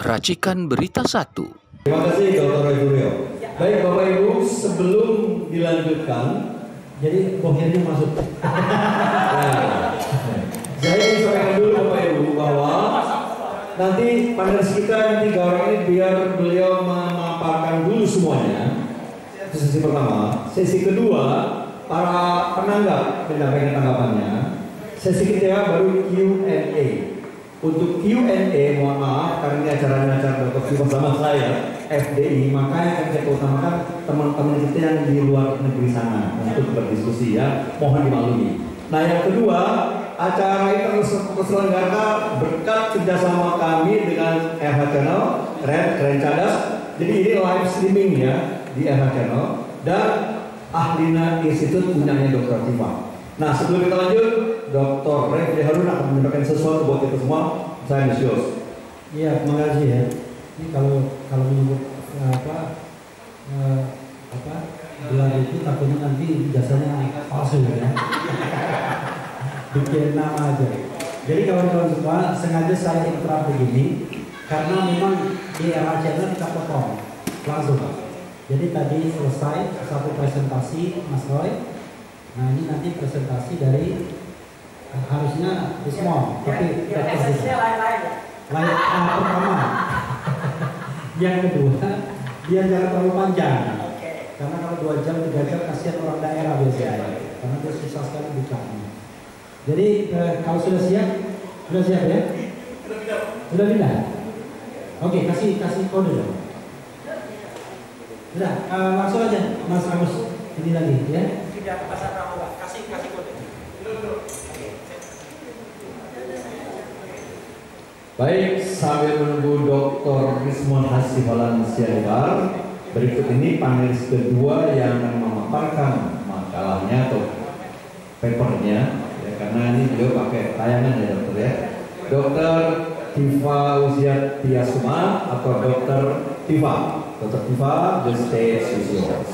Racikan Berita 1. Terima kasih Dr. Rio. Baik Bapak Ibu, sebelum dilanjutkan, jadi bohirnya masuk. Nah, saya ingin sampaikan dulu Bapak Ibu bahwa nanti panelis kita yang 3 orang ini biar beliau memaparkan dulu semuanya. Itu sesi pertama. Sesi kedua, para penanggap menyampaikan tanggapannya. Sesi ketiga baru Q&A. Untuk Q&A, mohon maaf karena ini acaranya acara Dr. bersama saya FDI, makanya akan saya utamakan teman-teman kita yang di luar negeri sana untuk berdiskusi ya, mohon dimaklumi. Nah yang kedua, acara ini terselenggara berkat kerjasama kami dengan RH Channel, keren cadas. Jadi ini live streaming ya di RH Channel dan Ahlina Institute punyanya Dr. Tifa. Nah sebelum kita lanjut, Dr. Refli Harun akan menyampaikan sesuatu buat kita semua. Saya Misius. Iya, terima kasih ya. Ini kalau menyebut gelar itu takutnya nanti jasanya palsu ya. Bikin nama aja. Jadi kawan-kawan semua, sengaja saya intro begini karena memang di era channel kita potong langsung. Jadi tadi selesai satu presentasi Mas Roy. Nah ini nanti presentasi dari harusnya di semua, tapi lain pertama. Yang kedua, dia jangan terlalu panjang. Karena kalau 2 jam 3 jam kasihan orang daerah biasanya. Karena dia susah sekali bukanya. Jadi kalau sudah siap ya? Sudah pindah. Oke, kasih kode dong. Sudah, langsung aja Mas Agus ini lagi ya. Tidak ke pasar Pramuka, kasih kode. Baik, sambil menunggu Dr. Rismon Hasiholan Siregar, berikut ini panelis kedua yang akan memaparkan makalahnya atau papernya ya, karena ini beliau pakai tayangan ya dokter ya. Dr. Tifa Uziat Tiasuma atau Dr. Tifa. Dr. Tifa, the stage is yours.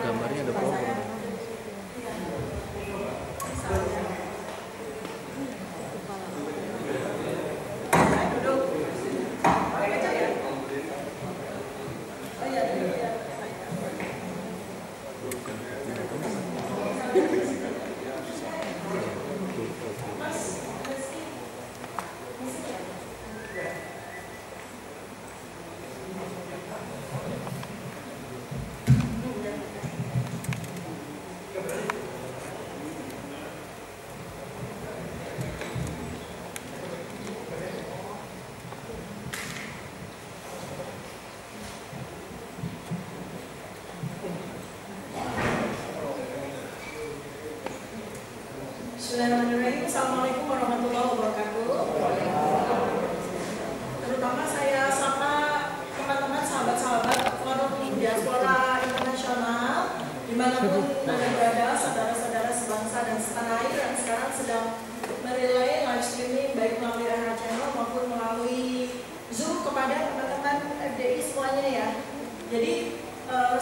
Gambarnya ada problem. Bismillahirrahmanirrahim. Assalamualaikum warahmatullahi wabarakatuh. Terutama saya sapa teman-teman sahabat-sahabat forum diaspora internasional dimanapun Anda berada, saudara-saudara sebangsa dan setanah air yang sekarang sedang merelay live streaming baik melalui RH Channel maupun melalui Zoom kepada teman-teman FDI semuanya ya. Jadi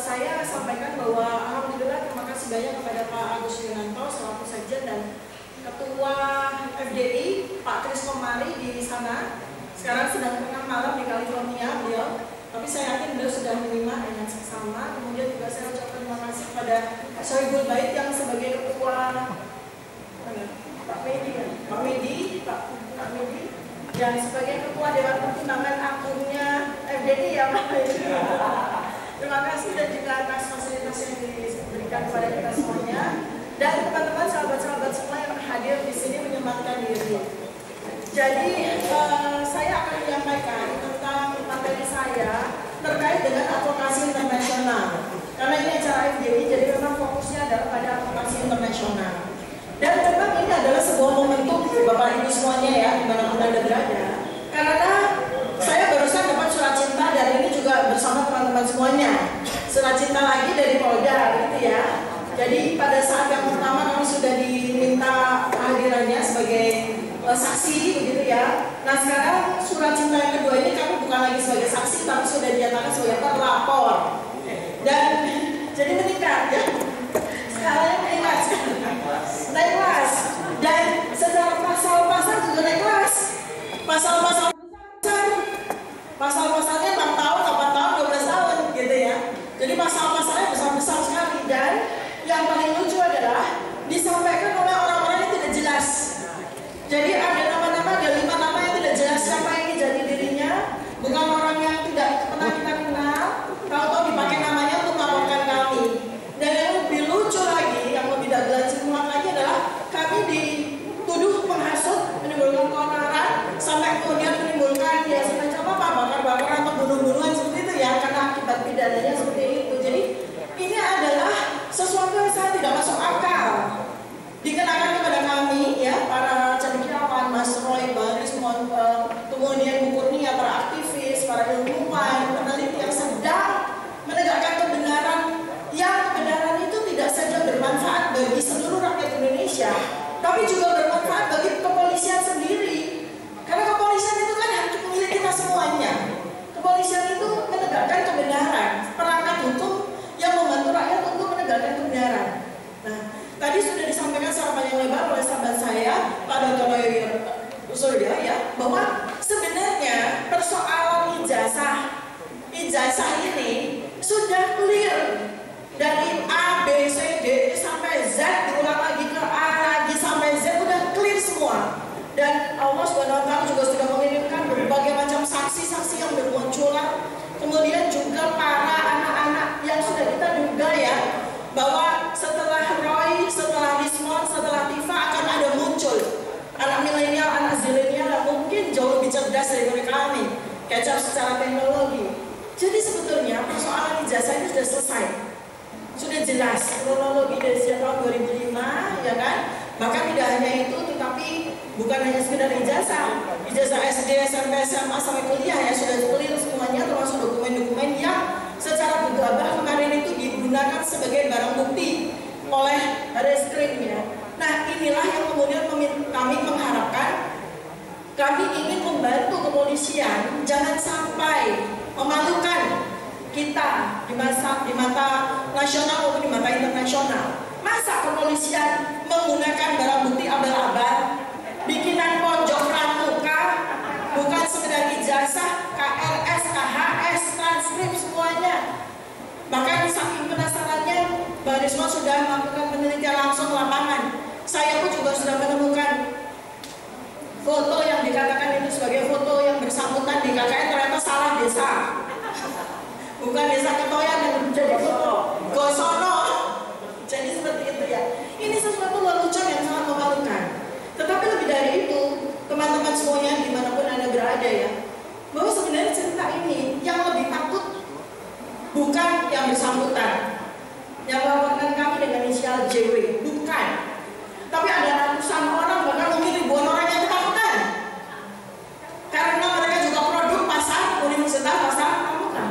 saya sampaikan bahwa alhamdulillah terima kasih banyak kepada Pak Agus Yunanto selaku sekjen dan Ketua FDI Pak Trisno Mari di sana. Sekarang sedang tengah malam di California beliau, tapi saya yakin beliau sudah menerima dengan seksama. Kemudian juga saya ucapkan terima kasih kepada Sohibul Bait yang sebagai Ketua Pak Medi yang sebagai Ketua Dewan Pertimbangan Akunnya FDI ya Pak Medi. Terima kasih dan juga atas fasilitas yang diberikan kepada kita semuanya dan teman-teman sahabat-sahabat semua yang hadir di sini menyempatkan diri. Jadi saya akan menyampaikan tentang materi saya terkait dengan advokasi internasional. Karena ini acara FDI, jadi memang fokusnya adalah pada advokasi internasional. Dan memang ini adalah sebuah momentum Bapak Ibu semuanya ya, dimanapun Anda berada. Karena saya barusan dapat surat cinta dan ini juga bersama teman-teman semuanya. Surat cinta lagi dari Polda gitu ya. Jadi pada saat yang pertama kami sudah diminta saksi begitu ya. Nah sekarang surat cinta yang kedua ini kami bukan lagi sebagai saksi tapi sudah dinyatakan sebagai pelapor. Dan jadi meningkat ya. Skalanya meningkat. Naik kelas. Dan secara pasal-pasal juga naik kelas. Pasal-pasalnya 6 tahun, 8 tahun, 12 tahun gitu ya. Jadi pasal-pasalnya besar-besar sekali. Dan yang paling lucu adalah disampaikan oleh orang-orang yang tidak jelas. Jadi ada nama-nama, ada 5 nama yang tidak jelas siapa ini jadi dirinya. Bukan orang yang tidak pernah kita kenal. Tahu-tahu dipakai namanya untuk melaporkan kami. Dan yang lebih lucu lagi, yang lebih dagelan simulan lagi adalah kami dituduh menghasut, menimbulkan keonaran, sampai kemudian menimbulkan ya semacam apa, bakar-bakar atau bunuh-bunuhan seperti itu ya, karena akibat pidananya seperti itu. Jadi ini adalah sesuatu yang sangat tidak masuk akal. Dikenakan kepada kami ya, para cendekiawan, Mas Roy, Baris, kemudian Bu Kurnia, para aktivis, para ilmuwan, peneliti yang sedang menegakkan kebenaran, yang kebenaran itu tidak saja bermanfaat bagi seluruh rakyat Indonesia, tapi juga bermanfaat bagi kepolisian sendiri. Karena kepolisian itu kan hak milik kita semuanya. Kepolisian itu menegakkan kebenaran, perangkat hukum yang membantu rakyat untuk menegakkan kebenaran. Nah, tadi sudah disampaikan secara panjang lebar oleh sahabat saya, Pak Dr. Surya ya, bahwa sebenarnya persoalan ijazah ini sudah clear dari A, B, C, D sampai Z, diulang lagi ke A lagi sampai Z, udah clear semua. Dan Allah Subhanahu wa Ta'ala juga sudah mengirimkan berbagai macam saksi-saksi yang bermunculan. Kemudian juga para anak-anak yang sudah kita duga ya, bahwa setelah Roy, setelah Rismon, setelah Tifa akan ada muncul anak milenial, anak zilenial yang mungkin jauh lebih cerdas daripada kami, catch up secara teknologi. Jadi sebetulnya persoalan ijazah ini sudah selesai, sudah jelas kronologi dari sejak tahun 2005 ya kan. Bahkan tidak hanya itu, tetapi bukan hanya sekedar ijazah SD, SMP, SMA sampai kuliah ya, sudah clear semuanya, termasuk dokumen-dokumen yang secara gegabah kemarin itu digunakan sebagai barang bukti oleh reskrim ya. Nah inilah yang kemudian kami mengharapkan, kami ingin membantu kepolisian jangan sampai memalukan kita di mata nasional maupun di mata internasional. Masa kepolisian menggunakan barang bukti abal-abal, bikinan pojok pramuka, bukan sekedar ijazah, KRS, KHS, transkrip semuanya. Bahkan saking penasarannya, Bang Rismon sudah melakukan penelitian langsung lapangan. Saya pun juga sudah menemukan foto yang dikatakan itu sebagai foto yang bersangkutan di KKN, ternyata salah desa. Bukan desa Ketoyan yang menjadi foto Gosono. Jadi seperti itu ya. Ini sesuatu lelucon yang sangat memalukan. Tetapi lebih dari itu, teman-teman semuanya dimanapun Anda berada ya, bahwa sebenarnya cerita ini yang lebih takut bukan yang bersangkutan, yang melaporkan kami dengan inisial JW, bukan. Tapi ada ratusan orang, bahkan mungkin ribuan orang yang ketakutan. Karena mereka juga produk pasar universitas, pasar pramuka.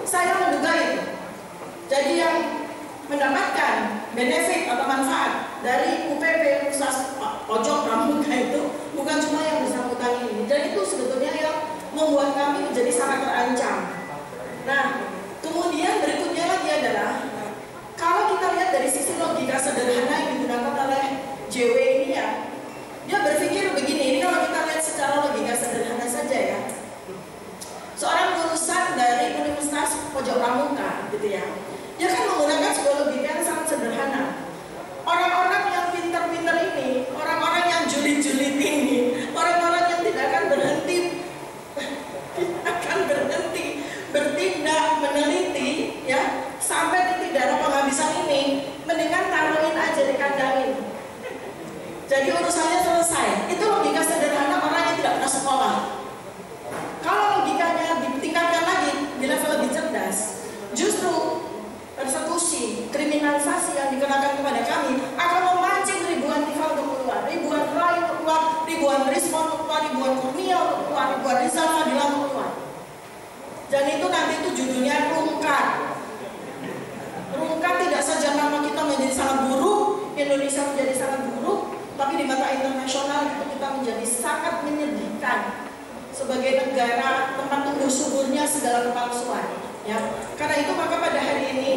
Saya menduga itu. Jadi yang mendapatkan benefit atau manfaat dari UPP Universitas Pojok Pramuka itu bukan cuma yang bersangkutan ini. Dan itu sebetulnya yang membuat kami menjadi sangat terancam. Nah, kemudian berikutnya lagi adalah kalau kita lihat dari sisi logika sederhana yang digunakan oleh JW ini ya, dia berpikir begini. Ini kalau kita lihat secara logika sederhana saja ya, seorang lulusan dari Universitas Pojok Pramuka gitu ya, dia kan menggunakan sebuah logika yang sangat sederhana. Orang-orang yang pintar-pintar ini, orang-orang yang julid-julid ini, orang-orang yang tidak akan berhenti bertindak, meneliti ya, sampai titik darah penghabisan ini, mendingan taruhin aja di kandang ini. Jadi urusannya selesai. Itu logika sederhana orang yang tidak pernah sekolah. Kalau logikanya ditingkatkan lagi di level lebih cerdas, justru persekusi, kriminalisasi yang dikenakan kepada kami akan memancing ribuan Tifa untuk keluar, ribuan Rai untuk keluar, ribuan Rismon untuk keluar, ribuan Kurnia untuk keluar, ribuan Rizal Fadila untuk keluar. Dan itu nanti itu judulnya rungkat. Rungkat tidak saja nama kita menjadi sangat buruk, Indonesia menjadi sangat buruk, tapi di mata internasional itu kita menjadi sangat sebagai negara tempat tumbuh suburnya segala kepalsuan. Ya, karena itu maka pada hari ini,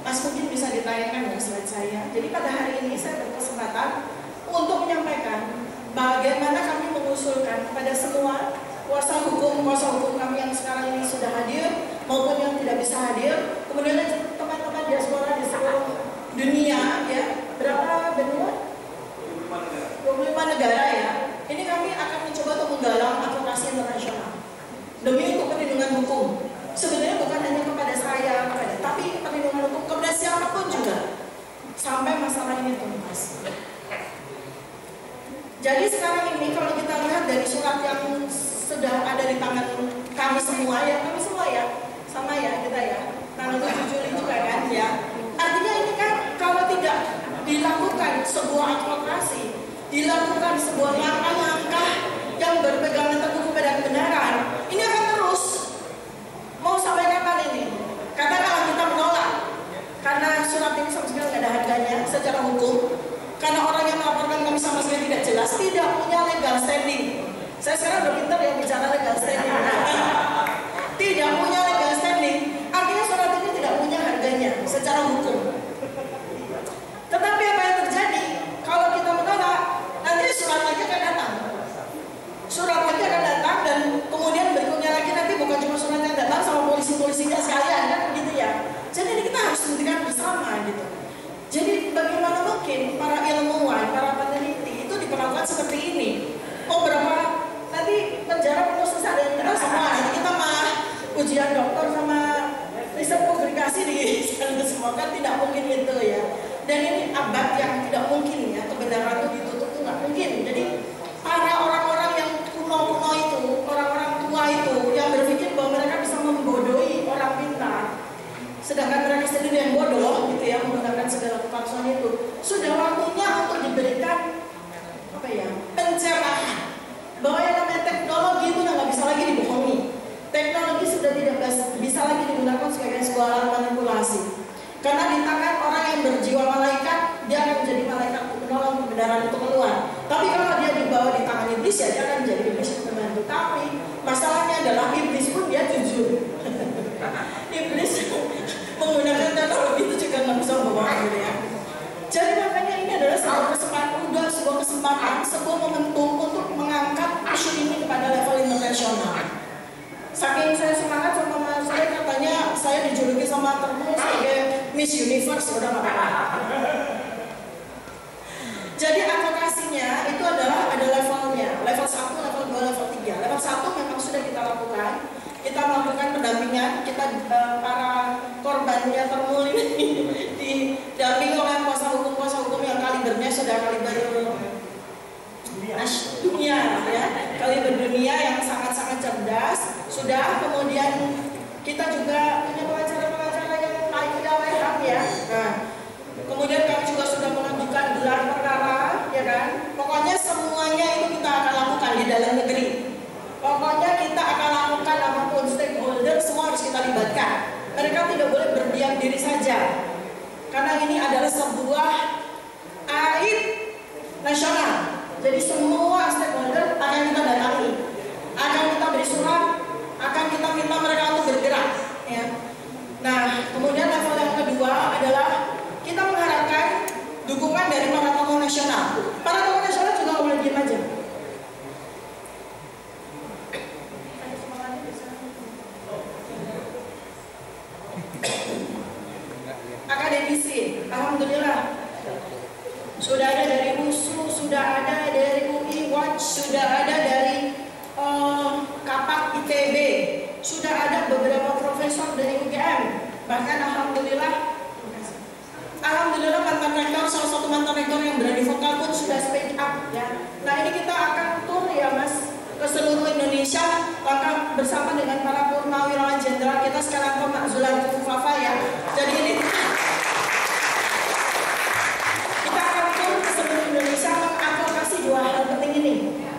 Mas mungkin bisa ditayangkan ya slide saya. Jadi pada hari ini saya berkesempatan untuk menyampaikan bagaimana kami mengusulkan kepada semua kuasa hukum kami yang sekarang ini sudah hadir maupun yang tidak bisa hadir, kemudian teman-teman diaspora di seluruh dunia, ya, berapa benua? 25 negara ya. Ini kami akan mencoba untuk menggalang advokasi internasional demi untuk perlindungan hukum. Sebenarnya bukan hanya kepada saya, tapi perlindungan hukum kepada siapapun juga sampai masalah ini tuntas. Jadi sekarang ini kalau kita lihat dari surat yang sudah ada di tangan kami semua ya, sama ya kita ya, tanggal 7 Juli juga kan ya. Artinya ini kan kalau tidak dilakukan sebuah advokasi, dilakukan sebuah langkah-langkah yang berpegangan teguh kepada kebenaran, ini akan terus. Mau sampai kapan ini? Katakanlah kita menolak karena surat ini sama sekali tidak ada harganya secara hukum, karena orang yang melaporkan kami sama sekali tidak jelas, tidak punya legal standing. Saya sekarang udah pintar ya bicara legal standing. Tidak punya legal standing, artinya surat ini tidak punya harganya secara hukum. Tetapi apa yang terjadi kalau kita menolak? Nanti surat lagi akan datang. Surat lagi akan datang dan kemudian berikutnya lagi nanti bukan cuma surat yang datang sama polisi-polisinya sekalian kan gitu ya. Jadi ini kita harus hentikan bersama gitu. Jadi bagaimana mungkin para ilmuwan, para peneliti itu diperlakukan seperti ini? Oh berapa nanti penjara penuh sesat kita semua, nanti kita mah ujian dokter sama riset publikasi di sana semua kan tidak mungkin itu ya. Dan ini abad yang tidak mungkin ya, kebenaran itu ditutup itu nggak mungkin. Jadi para orang-orang yang kuno-kuno itu, orang-orang tua itu yang berpikir bahwa mereka bisa membodohi orang pintar, sedangkan mereka sendiri yang bodoh gitu ya, menggunakan segala kepalsuan itu, sudah waktunya untuk diberikan apa ya, pencerahan bahwa yang namanya teknologi itu nggak bisa lagi dibohongi. Teknologi sudah tidak bisa lagi digunakan sebagai sebuah alat manipulasi. Karena di tangan orang yang berjiwa malaikat, dia akan menjadi malaikat untuk menolong kebenaran itu keluar. Tapi kalau dia dibawa di tangan iblis, ya dia akan menjadi iblis yang membantu. Tapi masalahnya adalah iblis pun dia jujur. Iblis menggunakan teknologi itu juga nggak bisa membawa gitu ya. Jadi makanya ini adalah sebuah kesempatan, sebuah momentum untuk mengangkat isu ini kepada level internasional. Saking saya semangat sama Mas saya, katanya saya dijuluki sama teman sebagai Miss Universe, udah nggak apa-apa. Jadi advokasinya itu adalah ada levelnya, level 1, level 2, level 3. Level 1 memang sudah kita lakukan. Kita melakukan pendampingan, kita para korbannya termul ini didampingi oleh kuasa hukum yang kalibernya sudah kaliber dunia ya, kaliber dunia yang sangat-sangat cerdas. Sudah, kemudian kita juga punya pengacara-pengacara yang layak ya. Nah, kemudian kami juga sudah mengajukan gelar perkara, ya kan? Pokoknya semuanya itu kita akan lakukan di dalam negeri. Pokoknya kita akan lakukan apapun, stakeholder semua harus kita libatkan. Mereka tidak boleh berdiam diri saja, karena ini adalah sebuah aib nasional. Jadi semua stakeholder akan kita datangi, akan kita beri surat, akan kita minta mereka untuk bergerak. Ya. Nah, kemudian level yang kedua adalah kita mengharapkan dukungan dari para tokoh nasional. Para tokoh nasional juga nggak boleh diam aja. Akademisi, alhamdulillah sudah ada dari USU, sudah ada dari UI Watch, sudah ada dari Kapak ITB, sudah ada beberapa profesor dari UGM, bahkan alhamdulillah mantan rektor, salah satu mantan rektor yang berani vokal pun sudah speak up ya. Nah ini kita akan tur ya Mas ke seluruh Indonesia, maka bersama dengan para purnawirawan jenderal kita sekarang pemakzulan Fafa ya. Jadi ini kita akan tur ke seluruh Indonesia mengadvokasi dua hal penting ini.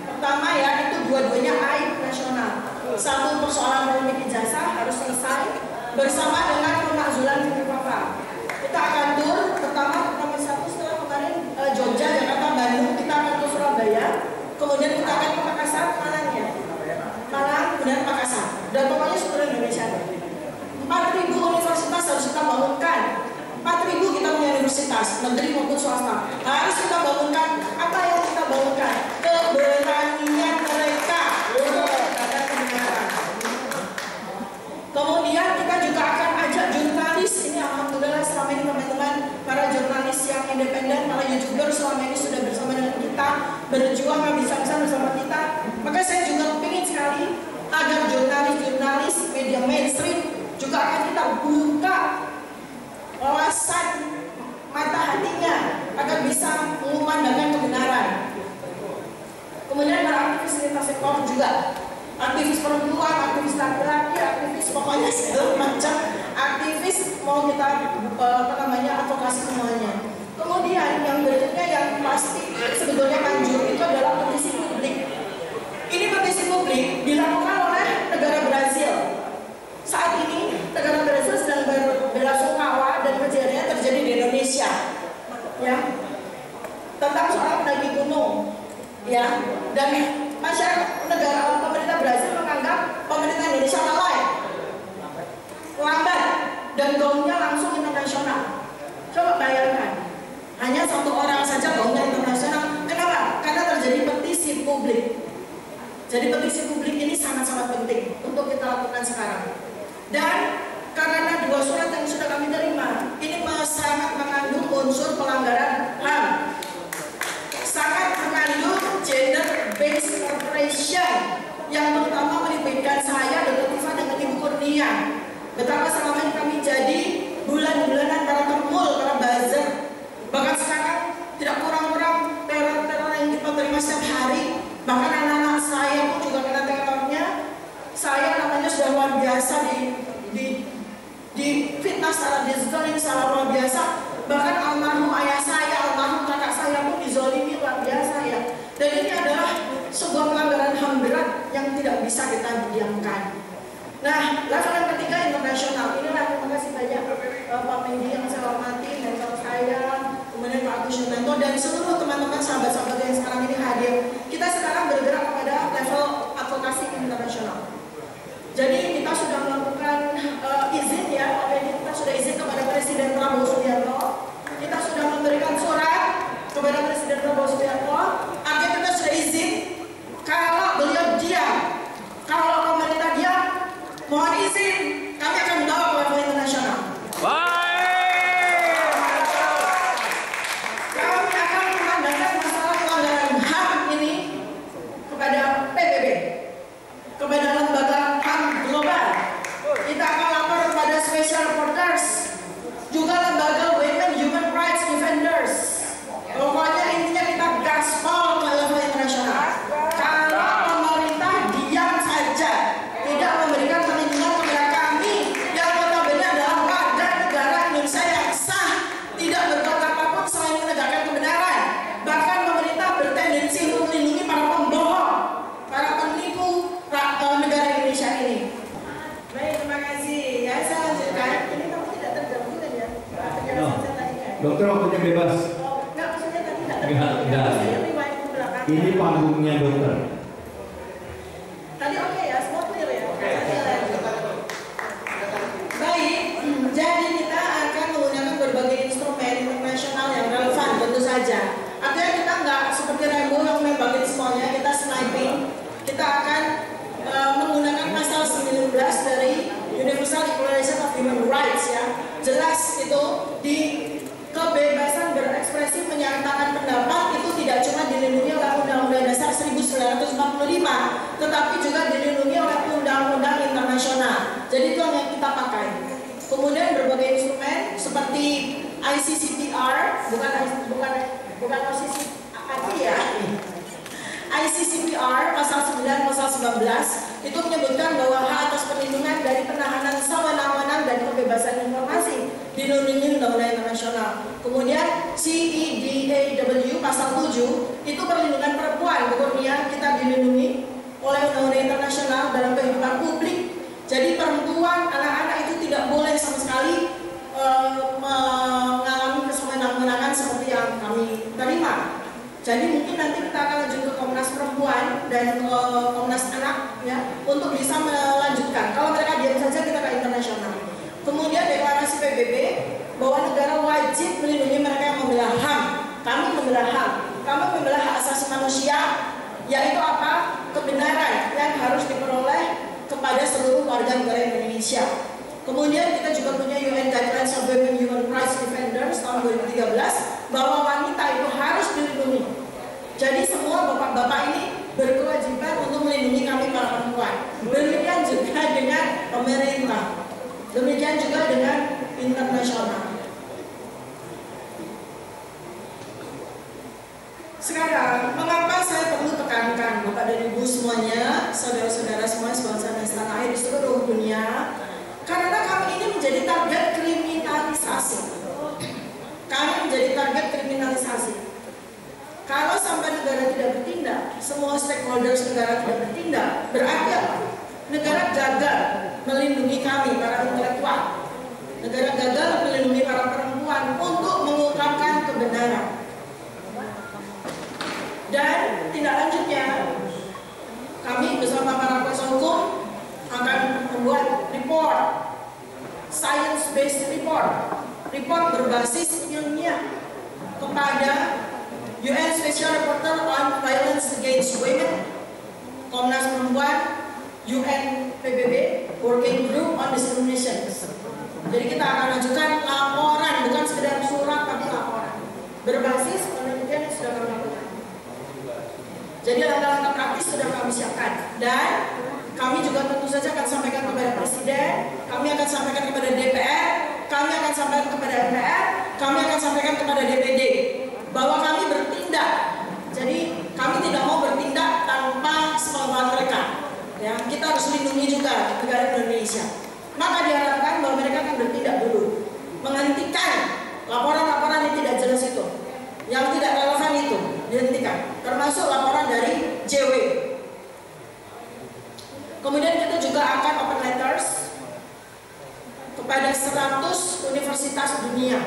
Pertama ya, itu dua-duanya aib nasional. Satu, persoalan polemik ijazah harus selesai bersama dengan pemakzulan Fafa. Kita akan tur, pertama Komisi 1 setelah kemarin Jogja, Jakarta, Bandung, kita akan ke Surabaya, kemudian kita akan ke Makassar, mana universitas, negeri maupun swasta. Harus kita bangunkan apa yang kita bangunkan? Keberanian mereka untuk menegakkan kebenaran. Kemudian kita juga akan ajak jurnalis. Ini alhamdulillah selama ini teman-teman para jurnalis yang independen, para youtuber selama ini sudah bersama dengan kita, berjuang habis-habisan bersama kita. Maka saya juga ingin sekali agar jurnalis-jurnalis media mainstream juga akan kita buka wawasan mata hatinya agar bisa mengumandangkan kebenaran. Kemudian beraktivis lintas sektor juga, aktivis perempuan, aktivis laki-laki, aktivis pokoknya segala macam aktivis mau kita advokasi semuanya. Kemudian yang berikutnya yang pasti sebetulnya manjur itu adalah petisi publik. Ini petisi publik dilakukan oleh negara Brazil. Saat ini negara Brazil sedang belasungkawa dan kejadian terjadi di Indonesia, ya, tentang soal pendaki gunung, ya, dan masyarakat pemerintah Brazil menganggap pemerintah Indonesia lalai, lambat, dan gaungnya langsung internasional. Coba bayangkan, hanya satu orang saja gaungnya internasional. Kenapa? Karena terjadi petisi publik. Jadi petisi publik ini sangat-sangat penting untuk kita lakukan sekarang. Dan karena 2 surat yang sudah kami terima, ini sangat mengandung unsur pelanggaran HAM, sangat mengandung gender based oppression yang terutama melibatkan saya, Dr. Tifa dengan Ibu Kurnia. Betapa selama ini kami jadi bulan-bulanan para termul, para buzzer. Bahkan sekarang tidak kurang-kurang teror-teror yang kita terima setiap hari. Bahkan anak-anak saya pun juga kena terornya. Saya namanya sudah luar biasa di fitnah secara dizolimi secara luar biasa. Bahkan almarhum ayah saya, almarhum kakak saya pun dizolimi luar biasa, ya. Dan ini adalah sebuah pelanggaran HAM berat yang tidak bisa kita diamkan. Nah, level yang ketiga internasional. Inilah, terima kasih banyak Pak Mendy yang saya hormati, mentor saya, kemudian Pak Agus Yumanto dan seluruh teman-teman sahabat-sahabat yang sekarang ini hadir. Kita sekarang bergerak kepada level advokasi internasional. Jadi kita sudah melakukan izin, ya, kita sudah izin kepada Presiden Prabowo Subianto. Kita sudah memberikan surat kepada Presiden Prabowo Subianto. Akhirnya kita sudah izin kalau beliau diam, kalau pemerintah diam, mohon izin kami akan membawa ke level internasional. Kami akan memandangkan masalah pelanggaran HAM ini kepada PBB, kepada lembaga HAM global. Kita akan lapor kepada Special Reporters, juga lembaga Women Human Rights Defenders. Pokoknya intinya kita gaspol ke level internasional. Kalau pemerintah diam saja, tidak memberikan perlindungan kepada kami yang notabene adalah warga negara Indonesia yang sah, tidak berbuat apapun selain menegakkan kebenaran. Bahkan pemerintah bertendensi untuk melindungi para pembohong, para penipu negara Indonesia ini. Baik, terima kasih. Ya, saya lanjutkan. Ini kamu tidak terganggu kan, ya? Penjelasan saya tadi. Dokter, waktunya bebas. Enggak, maksudnya tadi tidak Enggak. terganggu. Ini panggungnya dokter. Tadi oke ya, semua clear ya? Baik, jadi kita akan menggunakan berbagai instrumen internasional yang relevan tentu saja. Artinya kita nggak seperti Rambo yang nembakin semuanya, kita sniping. Kita akan menggunakan pasal 19 dari Universal Declaration of Human Rights, ya. Jelas itu di kebebasan berekspresi menyatakan pendapat itu tidak cuma dilindungi oleh Undang-Undang Dasar 1945, tetapi juga dilindungi oleh undang-undang internasional. Jadi itu yang kita pakai. Kemudian berbagai instrumen seperti ICCPR, bukan OCCP ya. ICCPR pasal 9 pasal 19 itu menyebutkan bahwa hak atas perlindungan dari penahanan sewenang-wenang dan kebebasan informasi dilindungi undang-undang internasional. Kemudian CEDAW pasal 7 itu perlindungan perempuan, Kurnia, kita dilindungi oleh undang-undang internasional dalam kehidupan publik. Jadi perempuan, anak-anak itu tidak boleh sama sekali mengalami kesewenang-wenangan seperti yang kami terima. Jadi mungkin nanti kita akan lanjut ke Komnas Perempuan dan Komnas Anak, ya, untuk bisa melanjutkan. Kalau mereka diam saja kita ke internasional. Kemudian deklarasi PBB bahwa negara wajib melindungi mereka yang membela HAM. Kami membela HAM, kami membela hak asasi manusia, yaitu apa? Kebenaran yang harus diperoleh kepada seluruh warga negara Indonesia. Kemudian kita juga punya UN Guidelines on Women Human Rights Defenders tahun 2013 bahwa wanita itu harus dilindungi. Jadi semua bapak-bapak ini berkewajiban untuk melindungi kami para perempuan. Demikian juga dengan pemerintah. Demikian juga dengan internasional. Sekarang, mengapa saya perlu tekankan Bapak dan Ibu semuanya, saudara-saudara semua sebangsa dan setanah air di seluruh dunia? Karena kami ini menjadi target kriminalisasi. Kami menjadi target kriminalisasi. Kalau sampai negara tidak bertindak, semua stakeholders negara tidak bertindak, berarti apa? Negara gagal melindungi kami, para intelektual. Negara gagal melindungi para perempuan untuk mengungkapkan kebenaran. Dan tindak lanjutnya, kami bersama para kuasa hukum akan membuat report, science-based report berbasis ilmiah kepada UN Special Rapporteur on Violence Against Women, Komnas Perempuan, UN PBB, Working Group on Discrimination. Jadi kita akan ajukan laporan, bukan sekedar surat tapi laporan berbasis penelitian yang sudah kami lakukan. Jadi langkah-langkah praktis sudah kami siapkan, dan kami juga tentu saja akan sampaikan kepada Presiden, kami akan sampaikan kepada DPR, kami akan sampaikan kepada MPR, kami akan sampaikan kepada DPD bahwa kami bertindak. Jadi kami tidak mau bertindak tanpa sepengetahuan mereka. Ya, kita harus lindungi juga negara Indonesia. Maka diharapkan bahwa mereka akan bertindak dulu, menghentikan laporan-laporan yang tidak jelas itu, yang tidak relevan itu dihentikan, termasuk laporan dari JW. Kemudian kita juga akan open letters kepada 100 universitas dunia.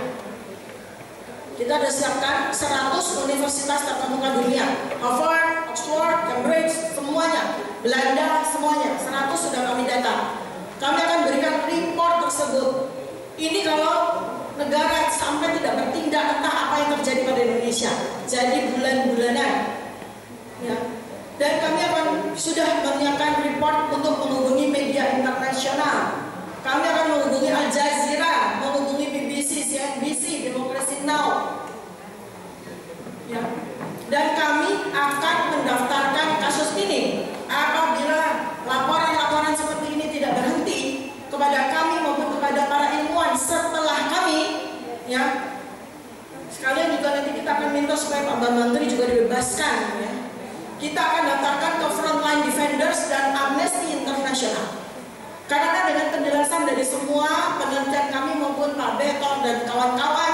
Kita sudah siapkan 100 universitas terkemuka dunia, Harvard, Oxford, Cambridge, semuanya, Belanda, semuanya, 100 sudah kami data. Kami akan berikan report tersebut. Ini kalau negara sampai tidak bertindak, entah apa yang terjadi pada Indonesia, jadi bulan-bulanan, ya. Dan kami akan sudah menyiapkan report untuk menghubungi media internasional. Kami akan menghubungi Al Jazeera, menghubungi BBC, CNBC, Democracy Now, ya. Dan kami akan mendaftarkan kasus ini. Apabila laporan-laporan seperti ini tidak berhenti kepada kami maupun kepada para ilmuwan setelah kami, ya, sekalian juga nanti kita akan minta supaya Pak Menteri juga dibebaskan, ya. Kita akan daftarkan ke Frontline Defenders dan Amnesty International. Karena dengan penjelasan dari semua penelitian kami maupun Pak Beton dan kawan-kawan,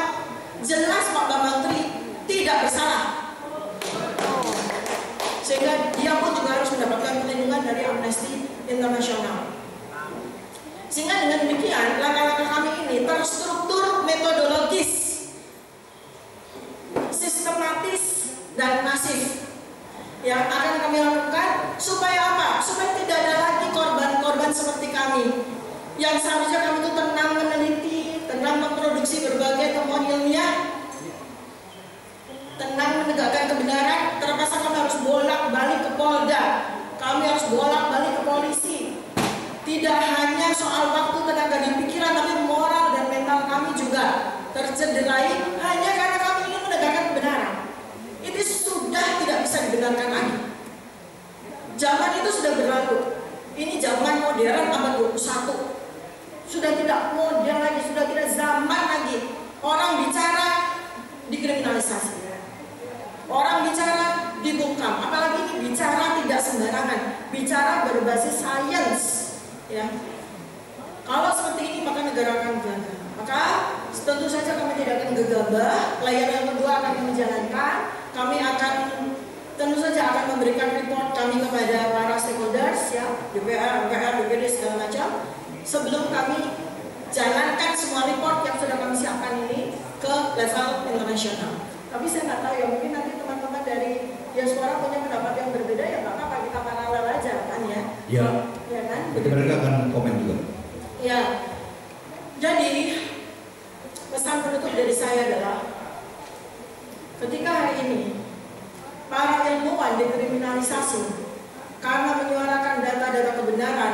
jelas Pak Menteri tidak bersalah. Sehingga dia pun juga harus mendapatkan perlindungan dari Amnesty International. Sehingga dengan demikian, langkah-langkah kami ini terstruktur metodologis, sistematis, dan masif yang akan kami lakukan supaya apa? Supaya tidak ada lagi korban-korban seperti kami yang seharusnya kami itu tenang meneliti, tenang memproduksi berbagai temuan ilmiah, tenang menegakkan kebenaran. Terpaksa kami harus bolak-balik ke Polda, kami harus bolak-balik ke polisi. Tidak hanya soal waktu, tenaga, dan pikiran, tapi moral dan mental kami juga tercederai hanya karena kami ingin menegakkan kebenaran. Itu sudah tidak bisa dibenarkan lagi. Zaman itu sudah berlalu. Ini zaman modern abad 21. Sudah tidak modern lagi, sudah tidak zaman lagi. Orang bicara dikriminalisasi, orang bicara dibungkam. Apalagi ini bicara tidak sembarangan, bicara berbasis sains, ya. Kalau seperti ini maka negara akan gagal. Maka tentu saja kami tidak akan gegabah. Layanan yang kedua akan kami jalankan. Kami akan tentu saja akan memberikan report kami kepada para stakeholders, ya, DPR, MPR, DPD, segala macam, sebelum kami jalankan semua report yang sudah kami siapkan ini ke level internasional. Tapi saya nggak tahu ya, mungkin nanti teman-teman dari diaspora punya pendapat yang berbeda, ya nggak apa-apa, kita paralel aja kan, ya. Ya. Ya kan? Jadi mereka akan komen juga. Ya. Jadi pesan kriminalisasi karena menyuarakan data-data kebenaran,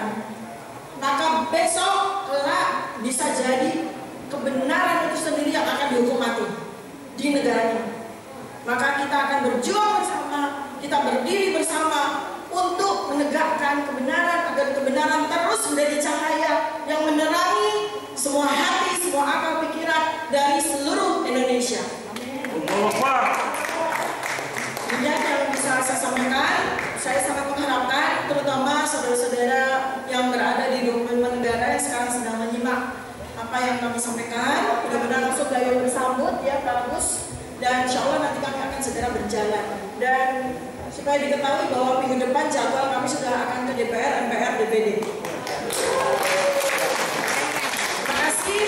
maka besok kelak bisa jadi kebenaran itu sendiri yang akan dihukum mati di negara ini. Maka kita akan berjuang bersama, kita berdiri bersama untuk menegakkan kebenaran agar kebenaran terus menjadi cahaya yang menerangi semua hati, semua akal pikiran dari seluruh Indonesia. Demikian yang bisa saya sampaikan. Saya sangat mengharapkan terutama saudara-saudara yang berada di dokumen negara yang sekarang sedang menyimak apa yang kami sampaikan, benar-benar langsung gayung bersambut ya bagus, dan insya Allah nanti kami akan segera berjalan. Dan supaya diketahui bahwa minggu depan jadwal kami sudah akan ke DPR, MPR, DPD. Terima kasih.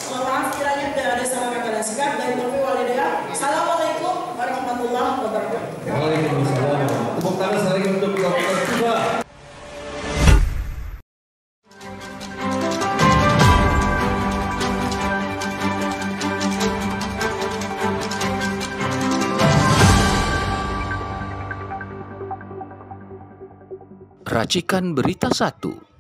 Mohon maaf kiranya tidak ada salah kata dan sikap. Dari Taufiq Walhidayah. Assalamualaikum warahmatullahi wabarakatuh. Waalaikumsalam. Tepuk tangan sekali untuk Dr. Tuba. Racikan Berita 1.